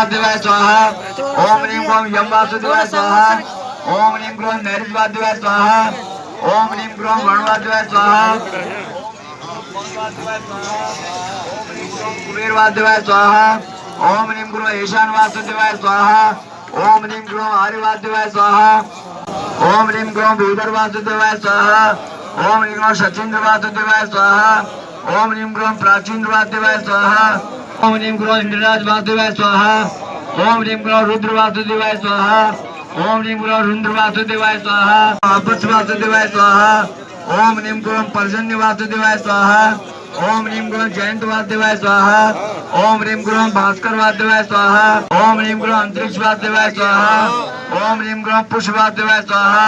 देवाय स्वाहा। ओम ह्रीं ग्रों यम वासुदेवाय स्वाहा। ओम ह्रीं ग्रों नैऋत्यवासुदेवाय स्वाहा। ओम ह्रीं ग्रों वरुणवासुदेवाय स्वाहा। कुबेर वासुदेवाय स्वाहा। ओम ह्रीं ग्रों ईशान वासुदेवाय स्वाहा। ओम ह्रीं ग्रों आर्य वासुदेवाय स्वाहा। ओम ह्रीं ग्रों भूधर वासुदेवाय स्वाहा। ओम ह्रीं ग्रों सचिंद्र वासुदेवाय स्वाहा। ओम ह्रीं ग्रों प्राचीन वासुदेवाय स्वाहा। ओम ह्रीं ग्रों इंद्रराज वासुदेवाय स्वाहा। ओम ह्रीं ग्रों रुद्र वासुदेवाय स्वाहा। ओम ह्रीं ग्रों रुद्र वासुदेवाय स्वाहा। आपस वासुदेवाय स्वाहा। ओम ह्रीं ग्रों पर्जन्य वासुदेवाय स्वाहा। ओम ह्रीं ग्रों जयंत वासुदेवाय स्वाहा। ओम ह्रीं ग्रों भास्कर वासुदेवाय स्वाहा। ओम ह्रीं ग्रों अंतरिक्ष वासुदेवाय स्वाहा। ओम ह्रीं ग्रों पुष्प वासुदेवाय स्वाहा।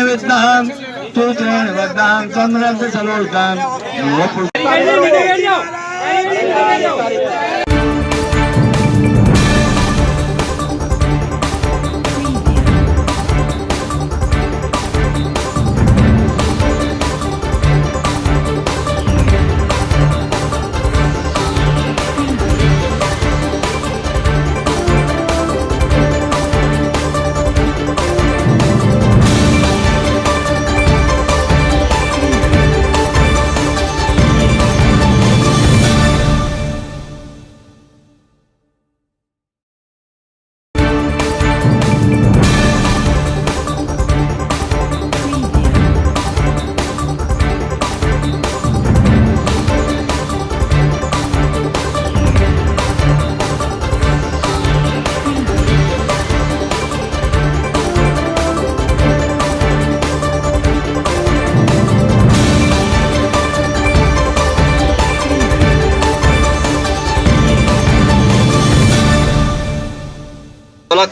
विद्यां सूत्रेण वद्दां चंद्रस्य सलोकां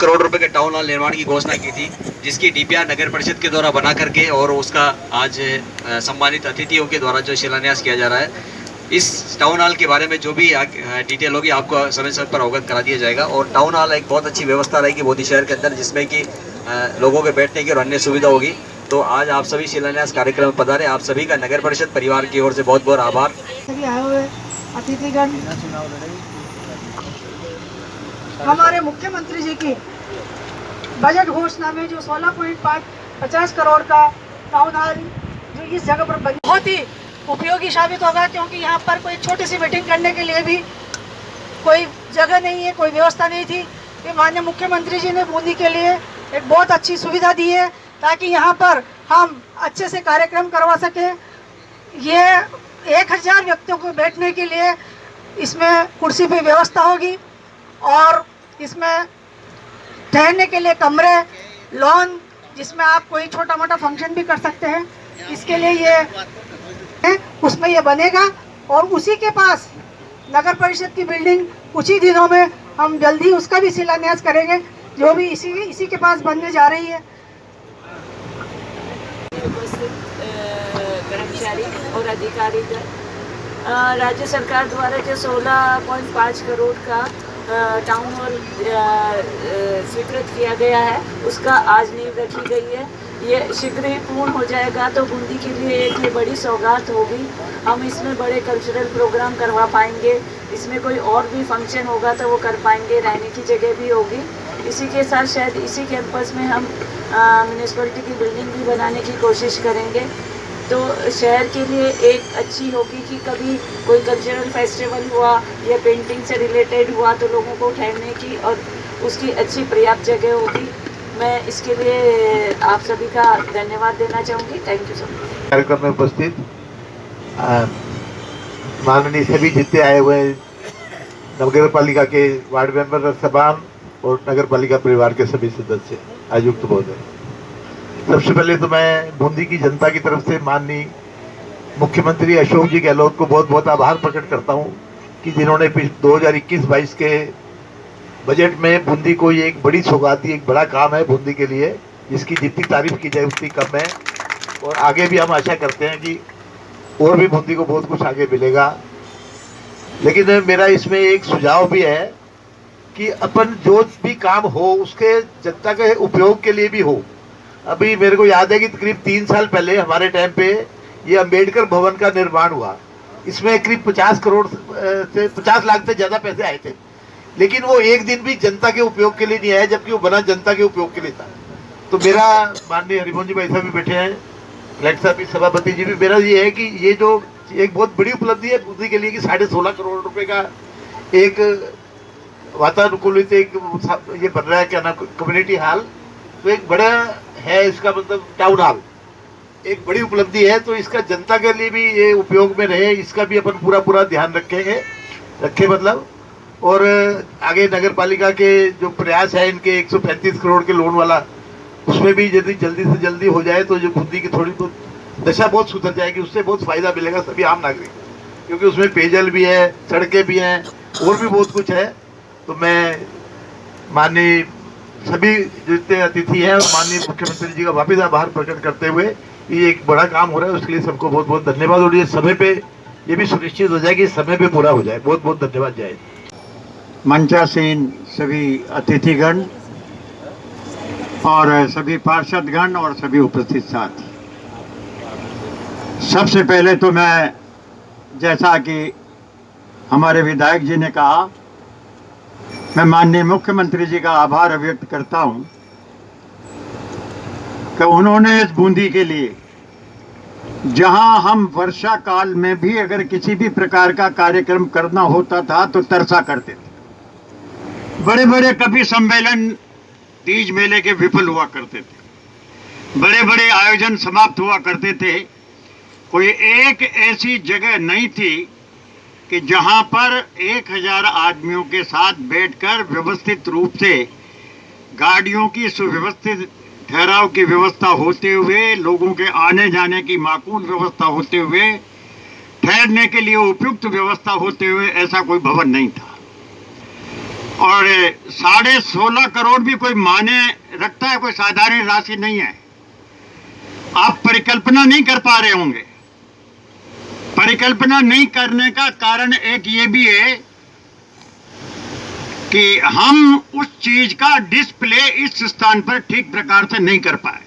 करोड़ रुपए के टाउन हॉल निर्माण की घोषणा की थी, जिसकी डीपीआर नगर परिषद के द्वारा बना करके और उसका आज सम्मानित अतिथियों के द्वारा जो शिलान्यास किया जा रहा है। इस टाउन हॉल के बारे में जो भी डिटेल होगी आपको समय समय पर अवगत करा दिया जाएगा। और टाउन हॉल एक बहुत अच्छी व्यवस्था रहेगी मोदी शहर के अंदर, जिसमें कि लोगों के बैठने की और अन्य सुविधा होगी। तो आज आप सभी शिलान्यास कार्यक्रम में पधारे, आप सभी का नगर परिषद परिवार की ओर से बहुत बहुत आभार। आए हुए अतिथिगण, हमारे मुख्यमंत्री जी की बजट घोषणा में जो 16.50 करोड़ का टाउन हॉल जो इस जगह पर बनी, बहुत ही उपयोगी साबित होगा, क्योंकि यहाँ पर कोई छोटी सी मीटिंग करने के लिए भी कोई जगह नहीं है, कोई व्यवस्था नहीं थी। ये माननीय मुख्यमंत्री जी ने बूंदी के लिए एक बहुत अच्छी सुविधा दी है, ताकि यहाँ पर हम अच्छे से कार्यक्रम करवा सकें। ये 1000 व्यक्तियों को बैठने के लिए इसमें कुर्सी पे व्यवस्था होगी और इसमें ठहरने के लिए कमरे लॉन जिसमें आप कोई छोटा मोटा फंक्शन भी कर सकते हैं, इसके लिए ये है, उसमें ये बनेगा। और उसी के पास नगर परिषद की बिल्डिंग कुछ ही दिनों में हम जल्दी उसका भी शिलान्यास करेंगे, जो भी इसी के पास बनने जा रही है। कर्मचारी और अधिकारी राज्य सरकार द्वारा जो 16.5 करोड़ का टाउन हॉल स्वीकृत किया गया है, उसका आज नींव रखी गई है। ये शीघ्र ही पूर्ण हो जाएगा तो बूंदी के लिए एक ये बड़ी सौगात होगी। हम इसमें बड़े कल्चरल प्रोग्राम करवा पाएंगे, इसमें कोई और भी फंक्शन होगा तो वो कर पाएंगे, रहने की जगह भी होगी। इसी के साथ शायद इसी कैंपस में हम म्यूनिसिपलिटी की बिल्डिंग भी बनाने की कोशिश करेंगे, तो शहर के लिए एक अच्छी होगी कि कभी कोई कल्चरल फेस्टिवल हुआ या पेंटिंग से रिलेटेड हुआ तो लोगों को ठहरने की और उसकी अच्छी पर्याप्त जगह होगी। मैं इसके लिए आप सभी का धन्यवाद देना चाहूँगी। Thank you so much. कार्यक्रम में उपस्थित माननीय सभी जितने आए हुए नगर पालिका के वार्ड मेंबर सभान और नगर पालिका परिवार के सभी सदस्य, आयुक्त महोदय, सबसे पहले तो मैं बूंदी की जनता की तरफ से माननीय मुख्यमंत्री अशोक जी गहलोत को बहुत बहुत आभार प्रकट करता हूं कि जिन्होंने 2021-22 के बजट में बूंदी को ये एक बड़ी सौगात दी, एक बड़ा काम है बूंदी के लिए, जिसकी जितनी तारीफ की जाए उतनी कम है। और आगे भी हम आशा करते हैं कि और भी बूंदी को बहुत कुछ आगे मिलेगा। लेकिन मेरा इसमें एक सुझाव भी है कि अपन जो भी काम हो उसके जनता के उपयोग के लिए भी हो। अभी मेरे को याद है कि करीब 3 साल पहले हमारे टाइम पे ये अंबेडकर भवन का निर्माण हुआ, इसमें करीब 50 लाख से ज़्यादा पैसे आए थे, लेकिन वो एक दिन भी जनता के उपयोग के लिए नहीं आया, जबकि वो बना जनता के उपयोग के लिए था। तो मेरा माननीय हरिमोहन जी भाई साहब भी बैठे हैं, कलेक्टर साहब भी, सभापति जी भी, मेरा ये है कि ये जो एक बहुत बड़ी उपलब्धि है बूंदी के लिए कि 16.5 करोड़ रुपए का एक वातानुकूलित एक ये बन रहा है, क्या नाम, कम्युनिटी हॉल। तो एक बड़ा है, इसका मतलब टाउन हॉल एक बड़ी उपलब्धि है, तो इसका जनता के लिए भी ये उपयोग में रहे, इसका भी अपन पूरा ध्यान रखें मतलब। और आगे नगर पालिका के जो प्रयास है इनके 135 करोड़ के लोन वाला, उसमें भी यदि जल्दी से जल्दी हो जाए तो जो बूंदी की थोड़ी बहुत दशा बहुत सुधर जाएगी, उससे बहुत फायदा मिलेगा सभी आम नागरिक, क्योंकि उसमें पेयजल भी है, सड़कें भी हैं और भी बहुत कुछ है। तो मैं माननीय सभी जितने अतिथि हैं और माननीय मुख्यमंत्री जी का वापस आभार प्रकट करते हुए, ये एक बड़ा काम हो रहा है, उसके लिए सबको बहुत बहुत धन्यवाद। और ये समय पे ये भी सुनिश्चित हो जाए कि समय पे पूरा हो जाए। बहुत बहुत धन्यवाद। जय हिंद। मंचासीन सभी अतिथिगण और सभी पार्षदगण और सभी उपस्थित साथी, सबसे पहले तो मैं, जैसा कि हमारे विधायक जी ने कहा, मैं माननीय मुख्यमंत्री जी का आभार व्यक्त करता हूं कि उन्होंने इस बूंदी के लिए, जहां हम वर्षा काल में भी अगर किसी भी प्रकार का कार्यक्रम करना होता था तो तरसा करते थे, बड़े बड़े कवि सम्मेलन तीज मेले के विफल हुआ करते थे, बड़े बड़े आयोजन समाप्त हुआ करते थे। कोई एक ऐसी जगह नहीं थी कि जहां पर 1000 आदमियों के साथ बैठकर व्यवस्थित रूप से गाड़ियों की सुव्यवस्थित ठहराव की व्यवस्था होते हुए, लोगों के आने जाने की माकूल व्यवस्था होते हुए, ठहरने के लिए उपयुक्त व्यवस्था होते हुए ऐसा कोई भवन नहीं था। और 16.5 करोड़ भी कोई माने रखता है, कोई साधारण राशि नहीं है। आप परिकल्पना नहीं कर पा रहे होंगे। परिकल्पना नहीं करने का कारण एक ये भी है कि हम उस चीज का डिस्प्ले इस स्थान पर ठीक प्रकार से नहीं कर पाए।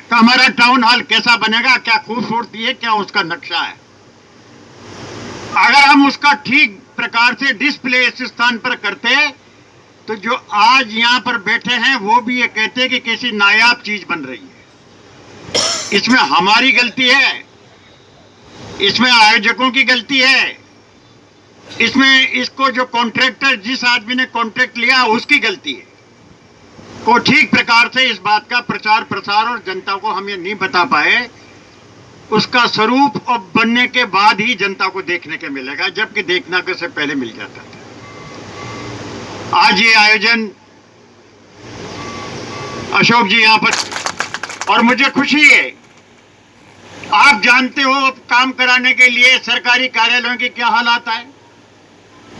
तो हमारा टाउन हॉल कैसा बनेगा, क्या खूबसूरती है, क्या उसका नक्शा है, अगर हम उसका ठीक प्रकार से डिस्प्ले इस स्थान पर करते तो जो आज यहां पर बैठे हैं वो भी ये कहते कि कैसी नायाब चीज बन रही है। इसमें हमारी गलती है, इसमें आयोजकों की गलती है, इसमें इसको जो कॉन्ट्रैक्टर, जिस आदमी ने कॉन्ट्रैक्ट लिया उसकी गलती है। को ठीक प्रकार से इस बात का प्रचार प्रसार और जनता को हम ये नहीं बता पाए, उसका स्वरूप अब बनने के बाद ही जनता को देखने के मिलेगा, जबकि देखना के से पहले मिल जाता था। आज ये आयोजन अशोक जी यहाँ पर, और मुझे खुशी है। आप जानते हो काम कराने के लिए सरकारी कार्यालयों के क्या हालात है।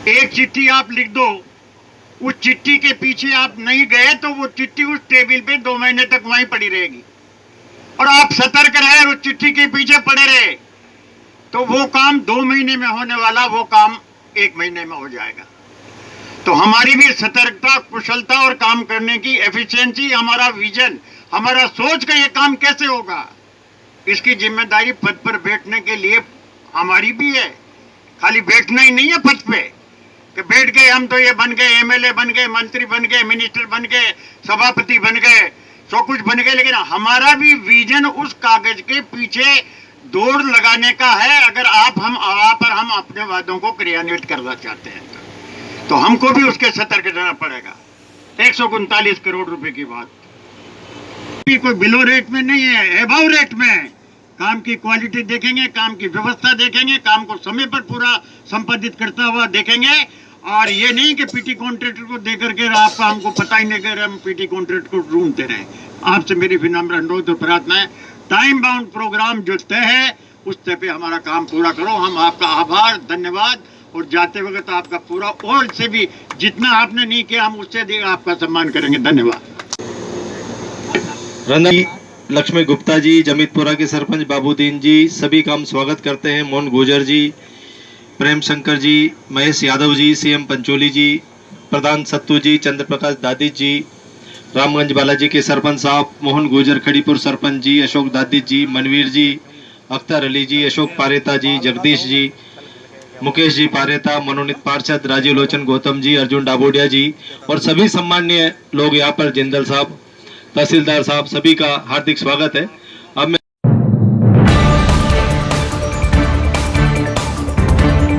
एक चिट्ठी आप लिख दो, उस चिट्ठी के पीछे आप नहीं गए तो वो चिट्ठी उस टेबल पे 2 महीने तक वहीं पड़ी रहेगी, और आप सतर्क रहे और उस चिट्ठी के पीछे पड़े रहे तो वो काम 2 महीने में होने वाला वो काम 1 महीने में हो जाएगा। तो हमारी भी सतर्कता, कुशलता और काम करने की एफिशिएंसी, हमारा विजन, हमारा सोच का ये काम कैसे होगा, इसकी जिम्मेदारी पद पर बैठने के लिए हमारी भी है। खाली बैठना ही नहीं है पद पे कि बैठ गए हम तो ये बन गए, एमएलए बन गए, मंत्री बन गए, मिनिस्टर बन गए, सभापति बन गए, सब कुछ बन गए, लेकिन हमारा भी विजन उस कागज के पीछे दौड़ लगाने का है। अगर हम अपने वादों को क्रियान्वित करना चाहते हैं तो हमको भी उसके सतर्क रहना पड़ेगा। 139 करोड़ रुपए की बात कोई बिलो रेट में नहीं है, एबाव रेट में। काम की क्वालिटी देखेंगे, काम की व्यवस्था देखेंगे, काम को समय पर पूरा संपादित करता हुआ देखेंगे, और ये नहीं कि पीटी कॉन्ट्रैक्टर को देकर के आपका हमको पता ही नहीं कर हम पीटी कॉन्ट्रैक्टर को ढूंढते रहे। आपसे मेरी विनम्र अनुरोध और प्रार्थना है, टाइम बाउंड प्रोग्राम जो तय है उस तय पे हमारा काम पूरा करो। हम आपका आभार, धन्यवाद, और जाते वक्त आपका पूरा और से भी जितना आपने नहीं किया हम उससे भी आपका सम्मान करेंगे। धन्यवाद। लक्ष्मी गुप्ता जी, जमीतपुरा के सरपंच बाबूदीन जी, सभी का हम स्वागत करते हैं। मोहन गुजर जी, प्रेम शंकर जी, महेश यादव जी, सीएम पंचोली जी, प्रधान सत्तू जी, चंद्र प्रकाश दादी जी, रामगंज बालाजी के सरपंच साहब, मोहन गुजर खड़ीपुर सरपंच जी, अशोक दादी जी, मनवीर जी, अख्तर अली जी, अशोक पारेता जी, जगदीश जी, मुकेश जी पारेता, मनोनीत पार्षद राजीव लोचन गौतम जी, अर्जुन डाबोडिया जी, और सभी सम्मान्य लोग यहाँ पर, जिंदल साहब, तहसीलदार साहब, सभी का हार्दिक स्वागत है।